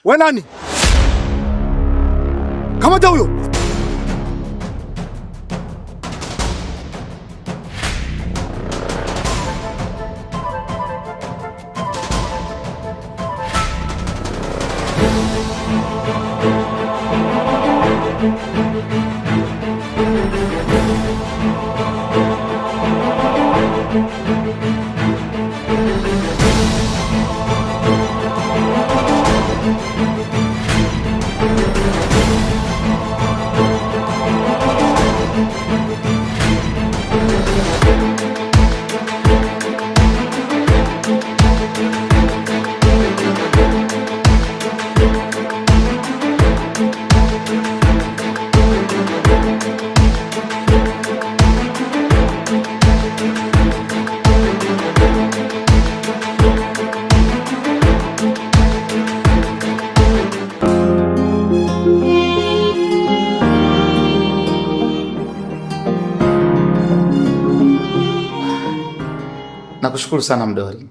Wewe nani? Kamata huyo. Nakushukuru sana Mdoli.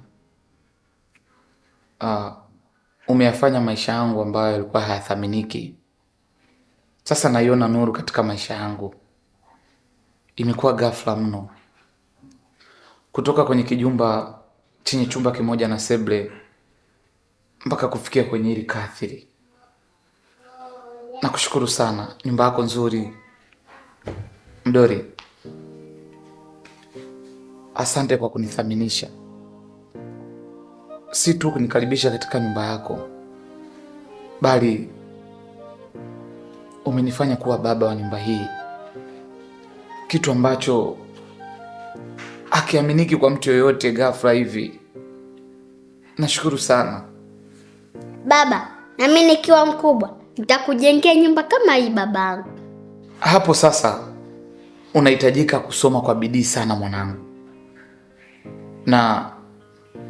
Umeyafanya maisha yangu ambayo yalikuwa hayathaminiki. Sasa naiona nuru katika maisha yangu. Imekuwa ghafla mno. Kutoka kwenye kijumba chenye chumba kimoja na seble mpaka kufikia kwenye hili kathiri. Nakushukuru sana. Nyumba yako nzuri. Mdoli, asante kwa kunithaminisha. Si tu kunikaribisha katika nyumba yako, bali umenifanya kuwa baba wa nyumba hii. Kitu ambacho hakiaminiki kwa mtu yoyote ghafla hivi. Nashukuru sana. Baba, na mimi nikiwa mkubwa nitakujengea nyumba kama hii babangu. Hapo sasa unahitajika kusoma kwa bidii sana mwanangu. Na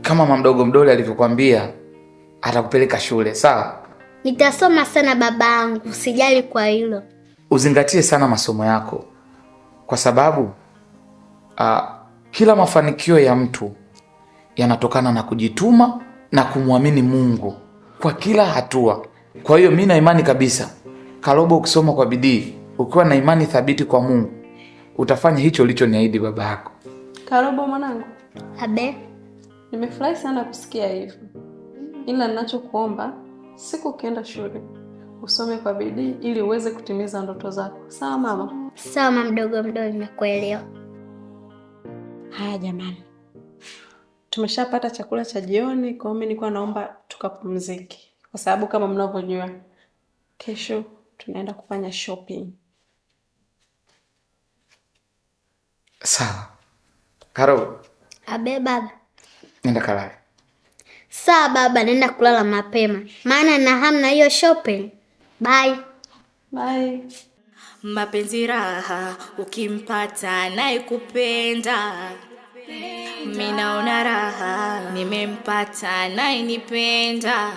kama mama mdogo Mdoli alivyokuambia, atakupeleka shule, sawa? Nitasoma sana babangu, usijali kwa hilo. Uzingatie sana masomo yako. Kwa sababu kila mafanikio ya mtu yanatokana na kujituma na kumwamini Mungu kwa kila hatua. Kwa hiyo mimi na imani kabisa, Karobo, ukisoma kwa bidii, ukiwa na imani thabiti kwa Mungu, utafanya hicho ulichoniahidi baba yako. Karobo mwanangu. Abe, nimefurahi sana kusikia hivyo. Ila ninachokuomba, siku ukienda shule, usome kwa bidii ili uweze kutimiza ndoto zako. Sawa mama? Sawa mama mdogo Mdoli, nimekuelewa. Haya jamani. Tumeshapata chakula cha jioni, kwa hiyo mimi nilikuwa naomba tukapumzike. Kwa sababu kama mnavyojua, kesho tunaenda kufanya shopping. Sawa. Karo. Abe baba. Nenda kalale. Sawa baba, nenda kulala mapema. Maana na hamu na hiyo shopping. Bye. Bye. Mapenzi raha ukimpata naye kupenda. Mimi naona raha nimempata naye nipenda.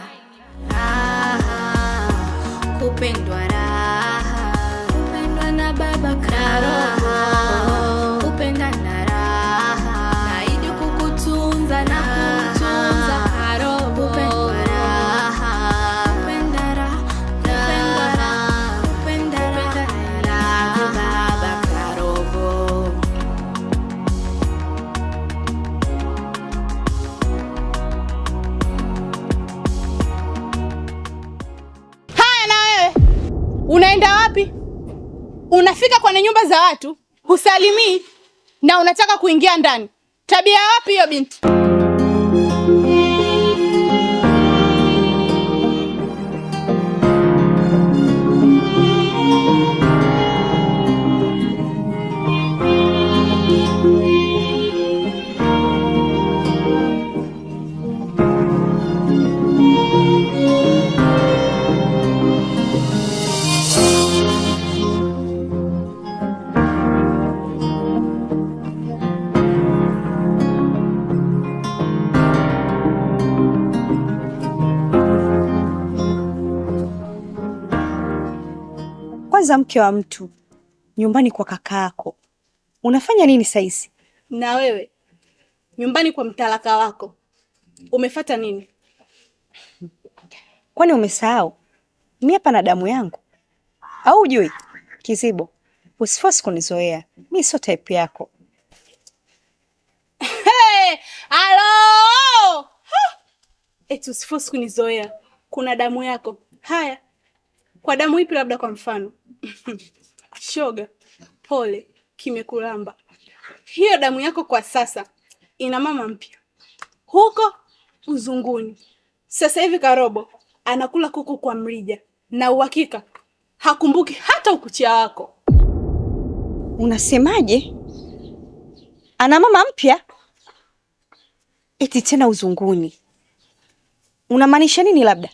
Kupendwa raha, kupendwa na baba Karobo. Kupenda na raha, naahidi kukutunza na kutunza Karobo. Kupendwa raha, kupenda raha, kupendwa raha, kupenda raha, baba Karobo. Haya na wewe. Unaenda wapi? Unafika kwenye nyumba za watu, husalimii na unataka kuingia ndani. Tabia wapi hiyo binti? Kwanza mke wa mtu nyumbani kwa kakaako. Unafanya nini saizi? Na wewe nyumbani kwa mtalaka wako. Umefuata nini? Kwani umesahau? Mimi hapa na damu yangu. Au hujui? Kizibo, usiforce kunizoea. Mimi sio type yako. Hey, alo! Eti usiforce kunizoea. Kuna damu yako. Haya. Kwa damu ipi labda kwa mfano? Shoga, pole, kimekulamba. Hiyo damu yako kwa sasa ina mama mpya. Huko uzunguni. Sasa hivi Karobo anakula kuku kwa mrija na uhakika hakumbuki hata ukucha wako. Unasemaje? Ana mama mpya? Eti tena uzunguni. Unamaanisha nini labda?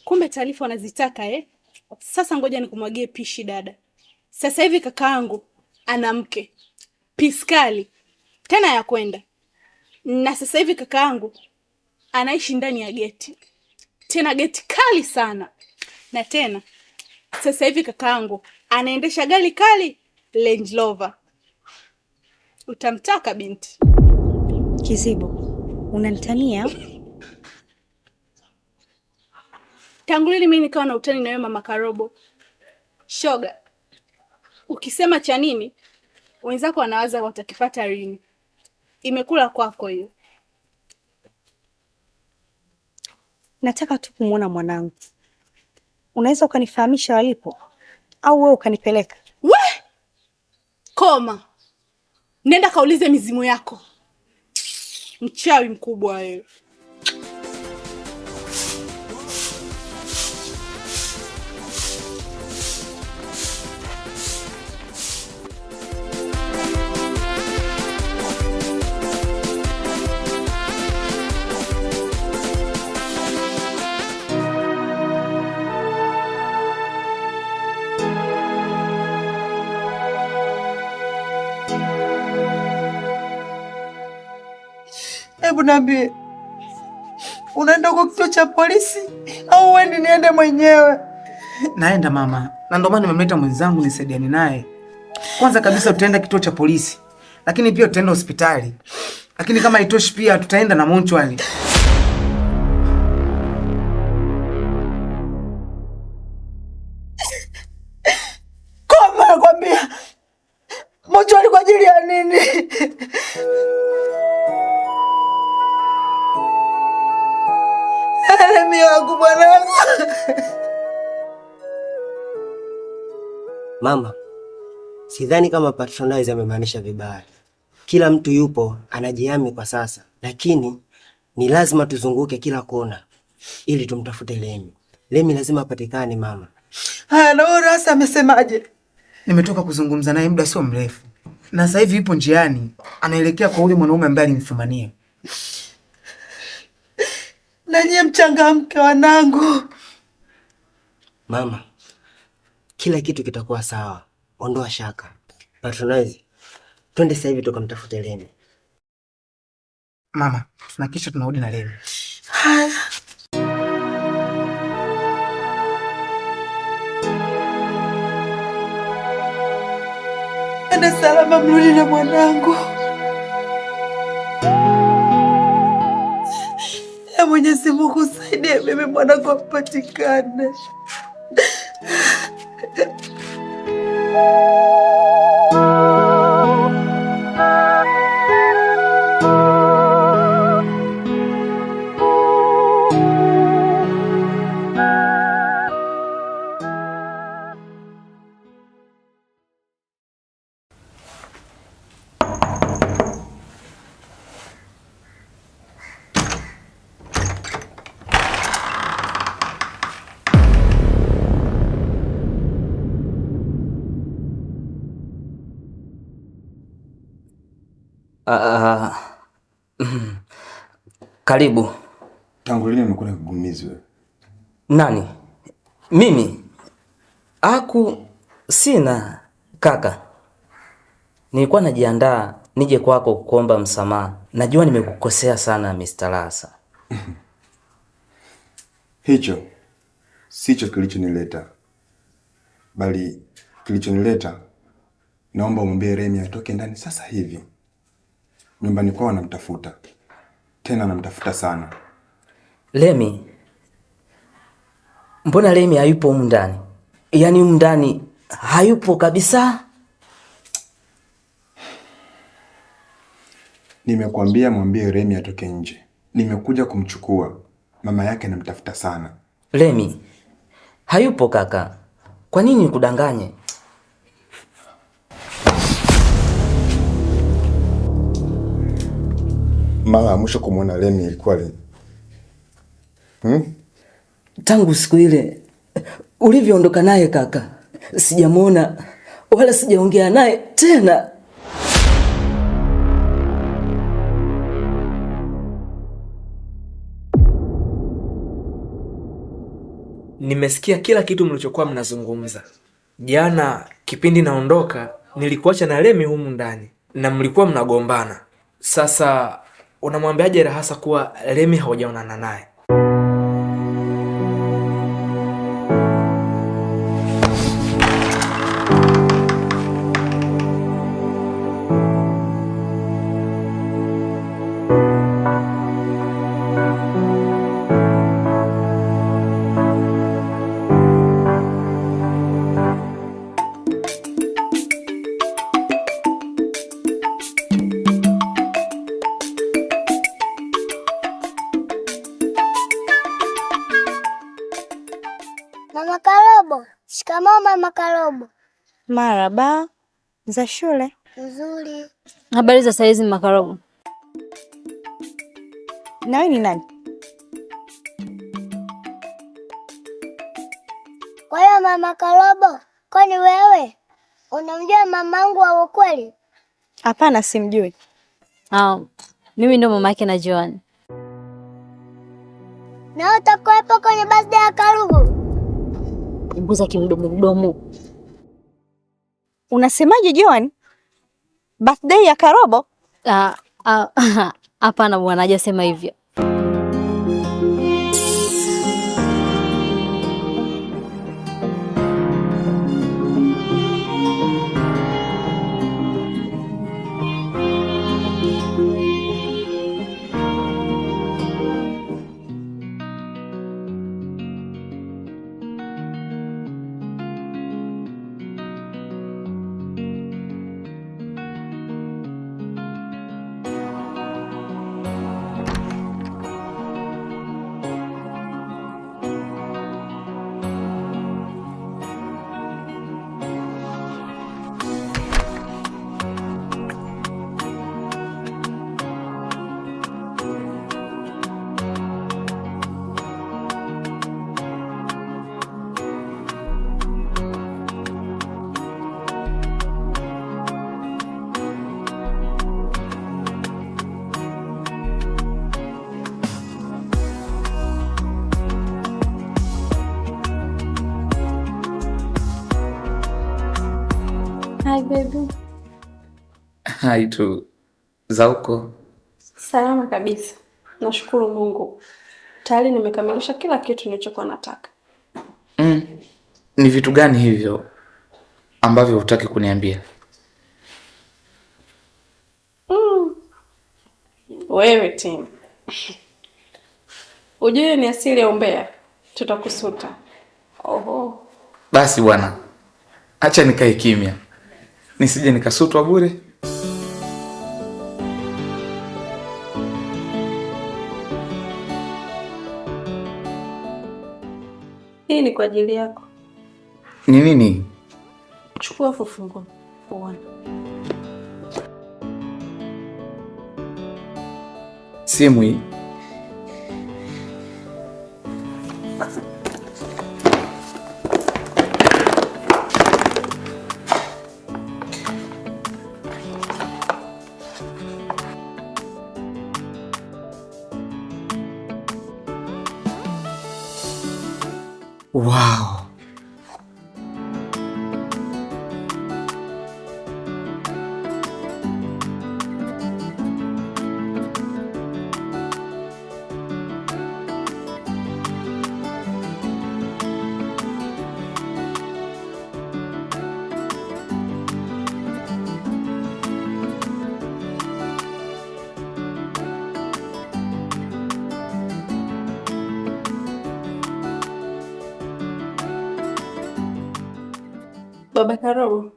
Kumbe taarifa wanazitaka Sasa ngoja nikumwagie pishi dada. Sasa hivi kakaangu ana mke. Piskali. Tena ya kwenda. Na sasa hivi kakaangu anaishi ndani ya geti. Tena geti kali sana. Na tena sasa hivi kakaangu anaendesha gari kali Range Rover. Utamtaka binti. Kizibo, unanitania? Tangu lini mimi nikawa na utani na wewe mama Karobo? Shoga. Ukisema cha nini, wenzako wanawaza watakipata lini. Imekula kwako hiyo. Nataka tu kumuona mwanangu. Unaweza ukanifahamisha walipo? Au wewe ukanipeleka? We! Koma. Nenda kaulize mizimu yako. Mchawi mkubwa wewe. Hebu niambie, unaenda kwa kituo cha polisi au wewe niende mwenyewe? Naenda mama, na ndio maana nimemleta mwenzangu nisaidiane naye. Kwanza kabisa tutaenda kituo cha polisi, lakini pia tutaenda hospitali. Lakini kama haitoshi pia tutaenda na mortuary. Koma nakwambia. Mortuary kwa ajili ya nini? Mimi wangu bwana. Mama, sidhani kama patronize amemaanisha vibaya. Kila mtu yupo anajihami kwa sasa, lakini ni lazima tuzunguke kila kona ili tumtafute Lemi. Lemi lazima apatikane mama. Haya, na wewe Rasa amesemaje? Nimetoka kuzungumza naye muda sio mrefu. Na sasa hivi yupo njiani, anaelekea kwa ule mwanaume ambaye alimfumania. Na nyie mchangamke wanangu. Mama, kila kitu kitakuwa sawa. Ondoa shaka. Patronize, twende sasa hivi tukamtafute Lemi. Mama, tunakisha tunarudi na Lemi. Haya. Enda salama, mrudi na mwanangu. Mwenyezi Mungu saidie mimi mwanangu apatikane. Karibu. Tangu lini nimekuwa nikigumizi wewe? Nani? Mimi? Sina kaka. Nilikuwa najiandaa nije kwako kuomba msamaha. Najua nimekukosea sana Mr. Lasa. Hicho sicho kilichonileta. Bali kilichonileta, naomba umwambie Remi atoke ndani sasa hivi. Nyumbani kwao anamtafuta. Tena anamtafuta sana. Lemi, Mbona Remi hayupo humu ndani? Yaani humu ndani hayupo kabisa. Nimekuambia mwambie Remi atoke nje. Nimekuja kumchukua. Mama yake anamtafuta sana. Remi hayupo kaka. Kwa nini nikudanganye? Mara ya mwisho kumwona Remi ilikuwa lini? Tangu siku ile ulivyoondoka naye kaka. Sijamuona wala sijaongea naye tena. Nimesikia kila kitu mlichokuwa mnazungumza. Jana kipindi naondoka nilikuacha na Remi humu ndani na mlikuwa mnagombana. Sasa unamwambiaje Rahasa kuwa Remi haujaonana naye? Mama Karobo. Shikamoo Mama Karobo. Maraba. Za shule? Nzuri. Habari za saizi Mama Karobo? Na wewe ni nani? Kwa hiyo Mama Karobo, kwani wewe unamjua mamangu wa ukweli? Hapana, simjui. Mimi ndo mama yake na Joan. Na utakuwepo kwenye birthday ya Karugu? Mbuza kimdomo. Unasemaje Joan? Birthday ya Karobo? Hapana bwana, hajasema hivyo. Hi baby. Hai tu. Za huko? Salama kabisa. Nashukuru Mungu. Tayari nimekamilisha kila kitu nilichokuwa nataka. Ni vitu gani hivyo ambavyo hutaki kuniambia? Wewe Tim. Ujue ni asili ya umbea. Tutakusuta. Oho. Basi bwana. Acha nikae kimya. Nisije nikasutwa bure. Hii ni kwa ajili yako. Ni nini? Chukua funguo. Uone. Simu hii. Wow. Baba Karobo,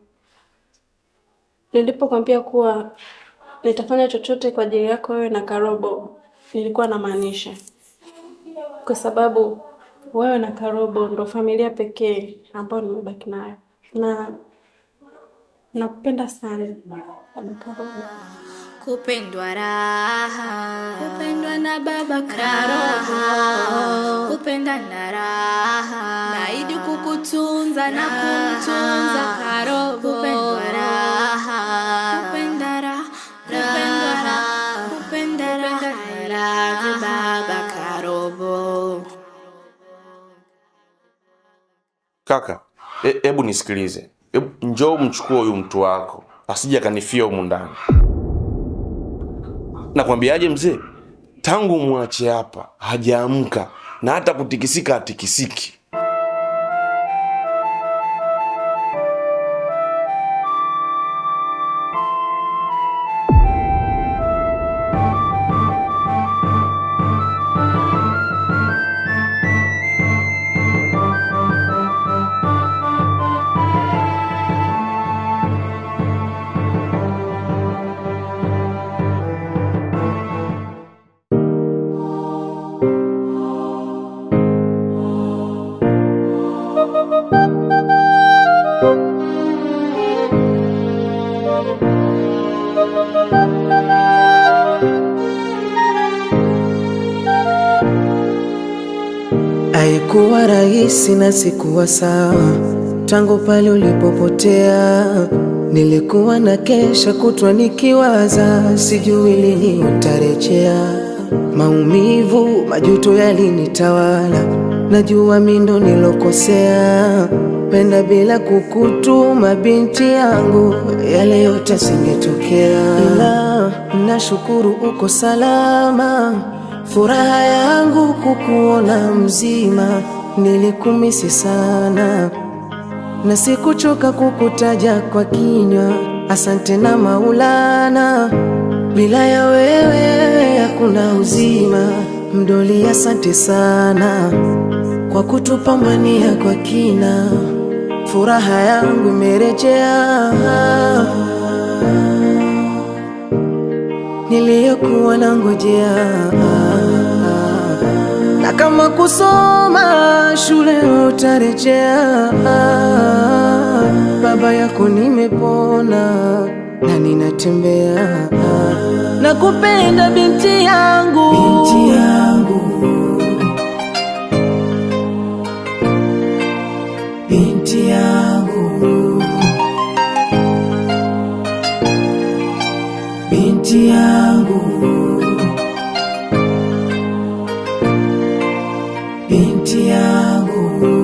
nilipokuambia kuwa nitafanya chochote kwa ajili yako wewe na Karobo, nilikuwa namaanisha, kwa sababu wewe na Karobo ndo familia pekee ambayo nimebaki nayo, na nakupenda sana Baba Karobo. Kupendwa raha, kupendwa na Baba Karobo, kupenda na raha, naahidi kukutunza na kumtunza Karobo. Kupendwa raha, kupenda raha, kupendwa raha, kupenda raha, Baba Karobo. Kaka, hebu nisikilize. Njoo mchukue huyu mtu wako, asije akanifia humu ndani. Nakwambiaje mzee? Tangu mwache hapa hajaamka na hata kutikisika atikisiki. Haikuwa rahisi na sikuwa sawa tangu pale ulipopotea. Nilikuwa na kesha kutwa nikiwaza, sijui lini utarejea. Maumivu, majuto yalinitawala, najua mimi ndo nilokosea. Penda bila kukutuma binti yangu, yale yote singetokea. Ila nashukuru uko salama, furaha yangu kukuona mzima. Nilikumisi sana na sikuchoka kukutaja kwa kinywa. Asante na Maulana, bila ya wewe hakuna uzima. Mdoli, asante sana kwa kutupambania kwa kina. Furaha yangu imerejea, niliyokuwa nangojea. Na kama kusoma shule utarejea. Baba yako nimepona na ninatembea. Nakupenda binti yangu, binti yangu, binti yangu, binti yangu, binti yangu.